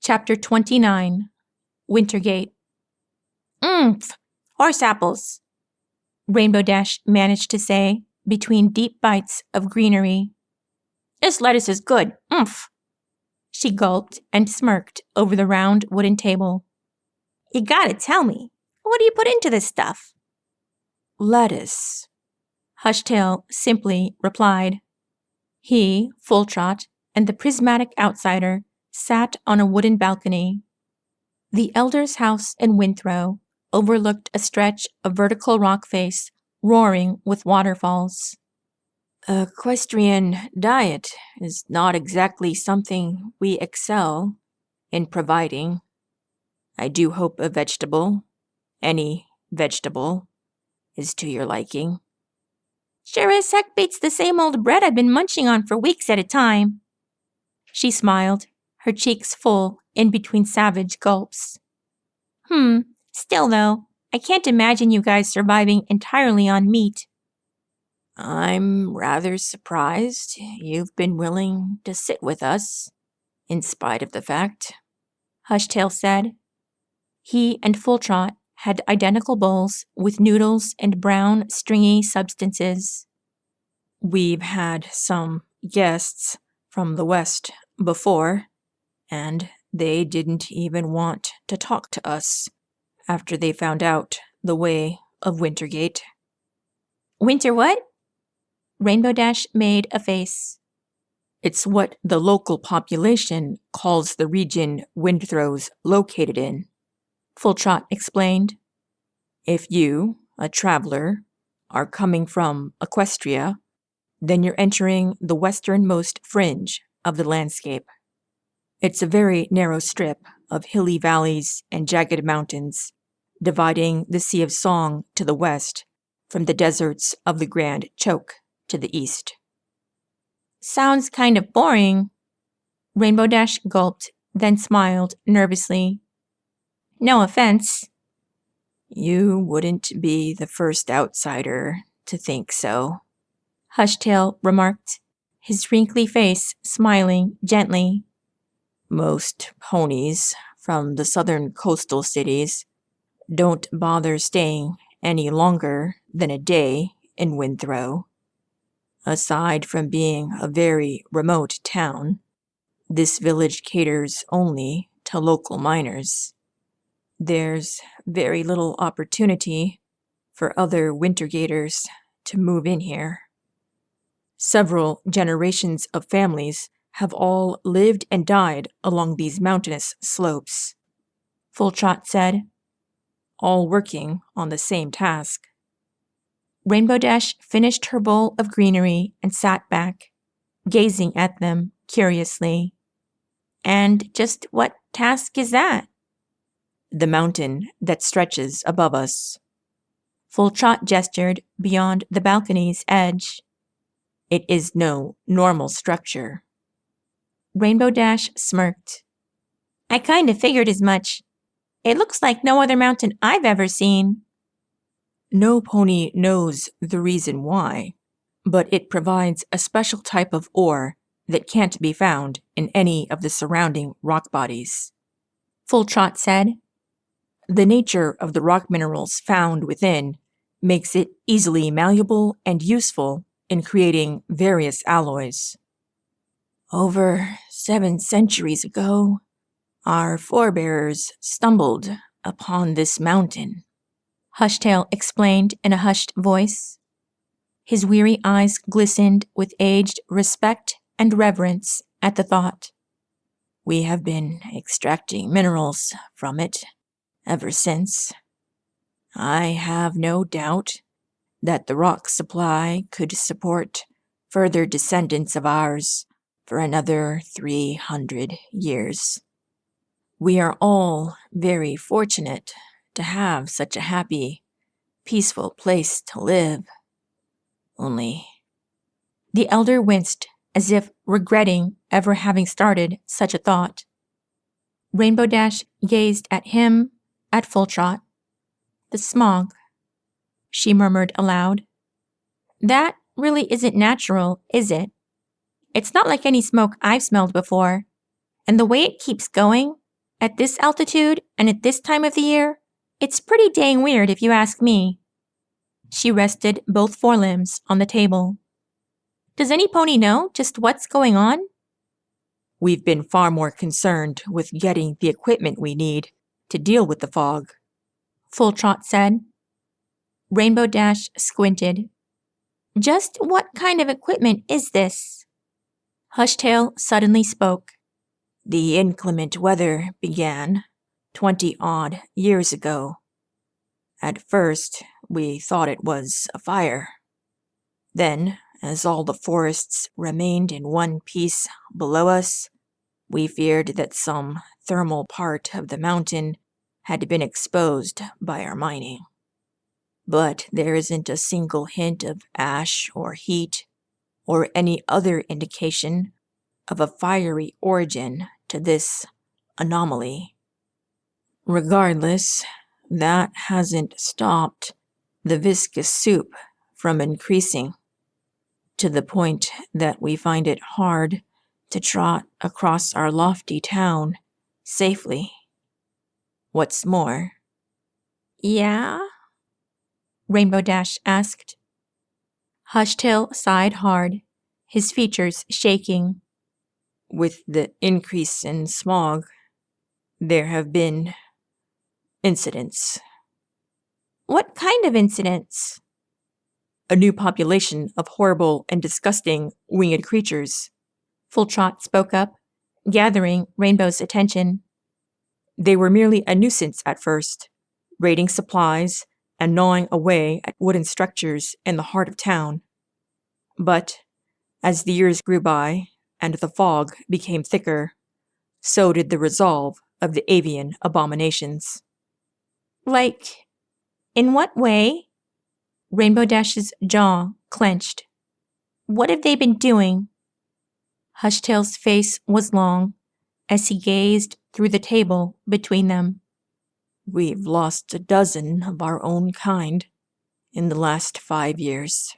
Chapter 29 Wintergate. "Oomph! Horse apples!" Rainbow Dash managed to say between deep bites of greenery. "This lettuce is good. Oomph!" She gulped and smirked over the round wooden table. "You gotta tell me, what do you put into this stuff?" "Lettuce," Hushtail simply replied. He, Fulltrot, and the prismatic outsider sat on a wooden balcony. The elder's house in Winthrow overlooked a stretch of vertical rock face roaring with waterfalls. "Equestrian diet is not exactly something we excel in providing. I do hope a vegetable, any vegetable, is to your liking." "Sure as heck beats the same old bread I've been munching on for weeks at a time." She smiled, her cheeks full in between savage gulps. Still though, I can't imagine you guys surviving entirely on meat." "I'm rather surprised you've been willing to sit with us, in spite of the fact," Hushtail said. He and Fulltrot had identical bowls with noodles and brown, stringy substances. "We've had some guests from the West before, and they didn't even want to talk to us after they found out the way of Wintergate." "Winter what?" Rainbow Dash made a face. "It's what the local population calls the region Windthrow's located in," Fulltrot explained. "If you, a traveler, are coming from Equestria, then you're entering the westernmost fringe of the landscape. It's a very narrow strip of hilly valleys and jagged mountains, dividing the Sea of Song to the west from the deserts of the Grand Choke to the east." "Sounds kind of boring." Rainbow Dash gulped, then smiled nervously. "No offense." "You wouldn't be the first outsider to think so," Hushtail remarked, his wrinkly face smiling gently. "Most ponies from the southern coastal cities don't bother staying any longer than a day in Winthrow. Aside from being a very remote town, this village caters only to local miners. There's very little opportunity for other Wintergaters to move in here. Several generations of families have all lived and died along these mountainous slopes," Fulltrot said, "all working on the same task." Rainbow Dash finished her bowl of greenery and sat back, gazing at them curiously. "And just what task is that?" "The mountain that stretches above us." Fulltrot gestured beyond the balcony's edge. "It is no normal structure." Rainbow Dash smirked. "I kind of figured as much. It looks like no other mountain I've ever seen." "No pony knows the reason why, but it provides a special type of ore that can't be found in any of the surrounding rock bodies," Fulltrot said. "The nature of the rock minerals found within makes it easily malleable and useful in creating various alloys. Over 7 centuries ago, our forebears stumbled upon this mountain," Hushtail explained in a hushed voice. His weary eyes glistened with aged respect and reverence at the thought. "We have been extracting minerals from it ever since. I have no doubt that the rock supply could support further descendants of ours for another 300 years. We are all very fortunate to have such a happy, peaceful place to live. Only..." The elder winced, as if regretting ever having started such a thought. Rainbow Dash gazed at him, at Fulltrot. "The smog," she murmured aloud. "That really isn't natural, is it? It's not like any smoke I've smelled before, and the way it keeps going, At this altitude and at this time of the year, it's pretty dang weird if you ask me. She rested both forelimbs on the table. Does any pony know just what's going on? We've been far more concerned with getting the equipment we need to deal with the fog, Full Trot said. Rainbow Dash squinted. Just what kind of equipment is this? Hushtail suddenly spoke. The inclement weather began 20-odd years ago. At first, we thought it was a fire. Then, as all the forests remained in one piece below us, we feared that some thermal part of the mountain had been exposed by our mining. But there isn't a single hint of ash or heat or any other indication of a fiery origin to this anomaly. Regardless, that hasn't stopped the viscous soup from increasing to the point that we find it hard to trot across our lofty town safely. What's more, Yeah? Rainbow Dash asked. Hushtail sighed hard, his features shaking. with the increase in smog, there have been incidents. What kind of incidents? A new population of horrible and disgusting winged creatures. Full Trot spoke up, gathering Rainbow's attention. They were merely a nuisance at first, raiding supplies and gnawing away at wooden structures in the heart of town. But as the years grew by and the fog became thicker, so did the resolve of the avian abominations. Like, in what way? Rainbow Dash's jaw clenched. What have they been doing? Hushtail's face was long as he gazed through the table between them. We've lost a dozen of our own kind in the last 5 years.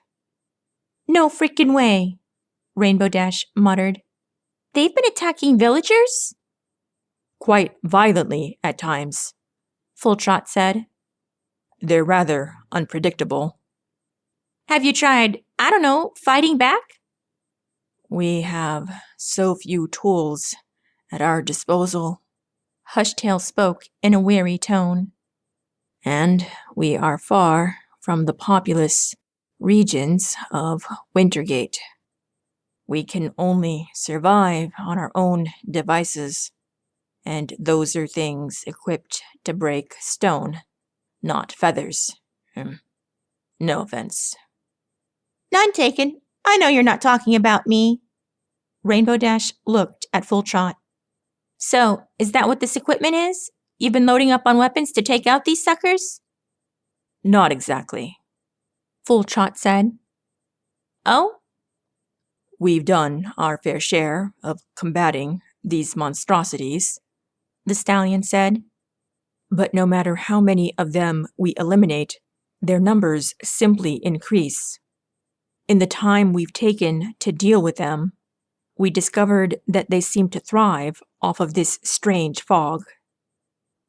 No frickin' way, Rainbow Dash muttered. They've been attacking villagers? Quite violently at times. Full Trot said. They're rather unpredictable. Have you tried, I don't know, fighting back? We have so few tools at our disposal. Hushtail spoke in a weary tone. And we are far from the populous regions of Wintergate. We can only survive on our own devices, and those are things equipped to break stone, not feathers. No offense. None taken. I know you're not talking about me. Rainbow Dash looked at Full Trot. So, is that what this equipment is? You've been loading up on weapons to take out these suckers? Not exactly, Full Trot said. Oh? We've done our fair share of combating these monstrosities, the stallion said. But no matter how many of them we eliminate, their numbers simply increase. In the time we've taken to deal with them, we discovered that they seem to thrive off of this strange fog.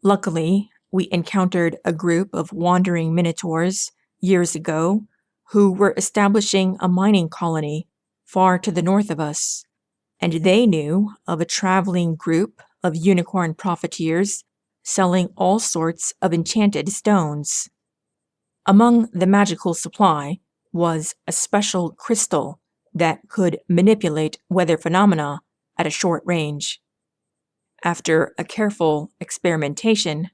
Luckily, we encountered a group of wandering minotaurs years ago who were establishing a mining colony far to the north of us, and they knew of a traveling group of unicorn profiteers selling all sorts of enchanted stones. Among the magical supply was a special crystal that could manipulate weather phenomena at a short range. After a careful experimentation,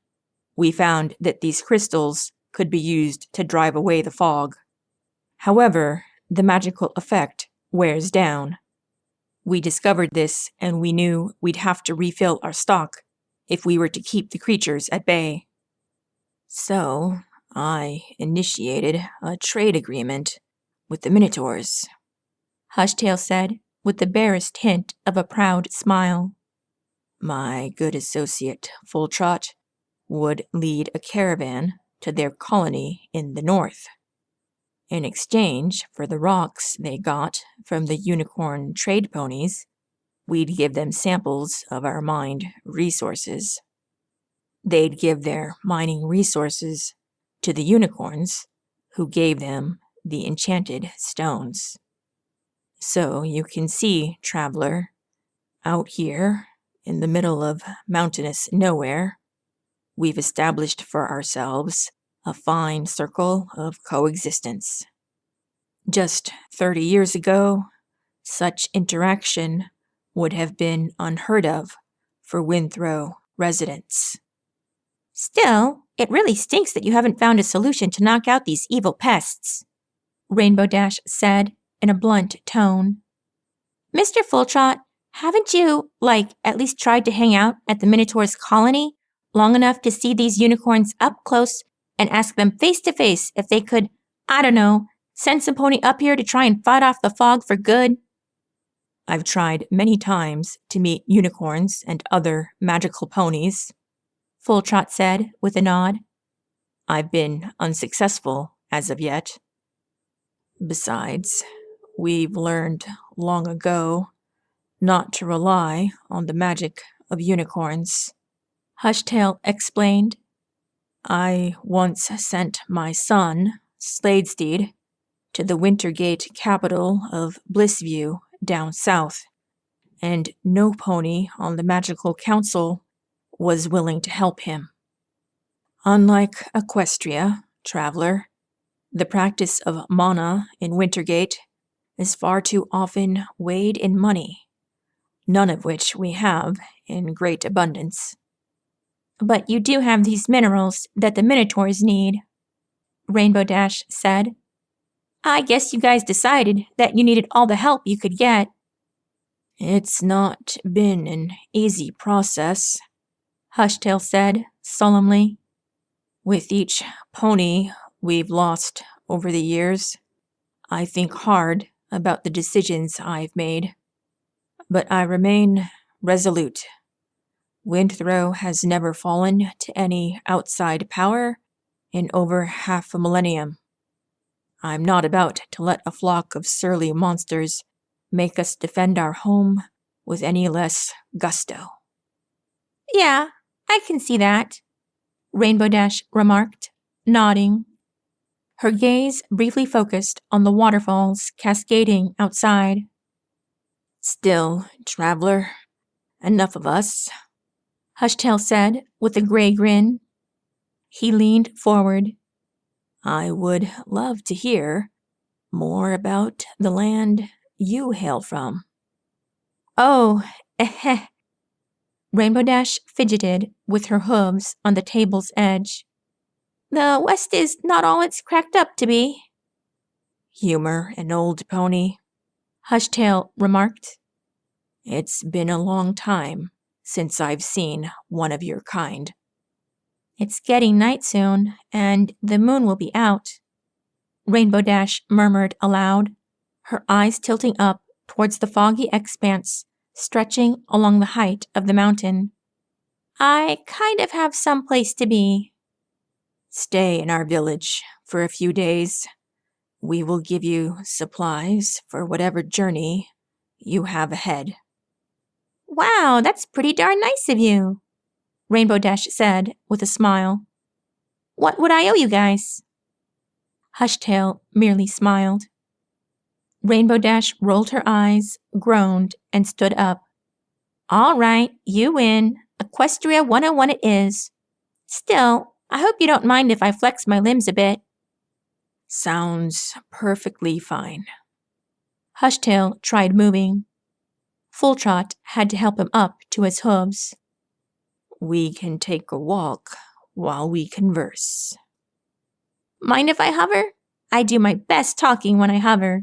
we found that these crystals could be used to drive away the fog. However, the magical effect wears down. We discovered this, and we knew we'd have to refill our stock if we were to keep the creatures at bay. So, I initiated a trade agreement with the Minotaurs, Hushtail said, with the barest hint of a proud smile. My good associate, Full Trot, would lead a caravan to their colony in the north. In exchange for the rocks they got from the unicorn trade ponies, we'd give them samples of our mined resources. They'd give their mining resources to the unicorns, who gave them the enchanted stones. So you can see, traveler, out here in the middle of mountainous nowhere, we've established for ourselves a fine circle of coexistence. Just 30 years ago, such interaction would have been unheard of for Winthrow residents. Still, it really stinks that you haven't found a solution to knock out these evil pests, Rainbow Dash said in a blunt tone. Mr. Fulltrot, haven't you, at least tried to hang out at the Minotaur's colony long enough to see these unicorns up close and ask them face to face if they could, I don't know, send some pony up here to try and fight off the fog for good? I've tried many times to meet unicorns and other magical ponies, Fulltrot said with a nod. I've been unsuccessful as of yet. Besides, we've learned long ago not to rely on the magic of unicorns, Hushtail explained. I once sent my son, Sladesteed, to the Wintergate capital of Blissview down south, and no pony on the Magical Council was willing to help him. Unlike Equestria, traveler, the practice of mana in Wintergate is far too often weighed in money, none of which we have in great abundance. But you do have these minerals that the Minotaurs need, Rainbow Dash said. I guess you guys decided that you needed all the help you could get. It's not been an easy process, Hushtail said solemnly. With each pony we've lost over the years, I think hard about the decisions I've made. But I remain resolute. Winthrow has never fallen to any outside power in over half a millennium. I'm not about to let a flock of surly monsters make us defend our home with any less gusto. Yeah, I can see that, Rainbow Dash remarked, nodding. Her gaze briefly focused on the waterfalls cascading outside. Still, traveler, enough of us, Hushtail said with a gray grin. He leaned forward. I would love to hear more about the land you hail from. Oh, Rainbow Dash fidgeted with her hooves on the table's edge. The West is not all it's cracked up to be. Humor an old pony, Hushtail remarked. It's been a long time since I've seen one of your kind. It's getting night soon, and the moon will be out, Rainbow Dash murmured aloud, her eyes tilting up towards the foggy expanse stretching along the height of the mountain. I kind of have some place to be. Stay in our village for a few days. We will give you supplies for whatever journey you have ahead. Wow, that's pretty darn nice of you, Rainbow Dash said with a smile. What would I owe you guys? Hushtail merely smiled. Rainbow Dash rolled her eyes, groaned, and stood up. All right, you win. Equestria 101 it is. Still, I hope you don't mind if I flex my limbs a bit. Sounds perfectly fine. Hushtail tried moving. Fulltrot had to help him up to his hooves. We can take a walk while we converse. Mind if I hover? I do my best talking when I hover.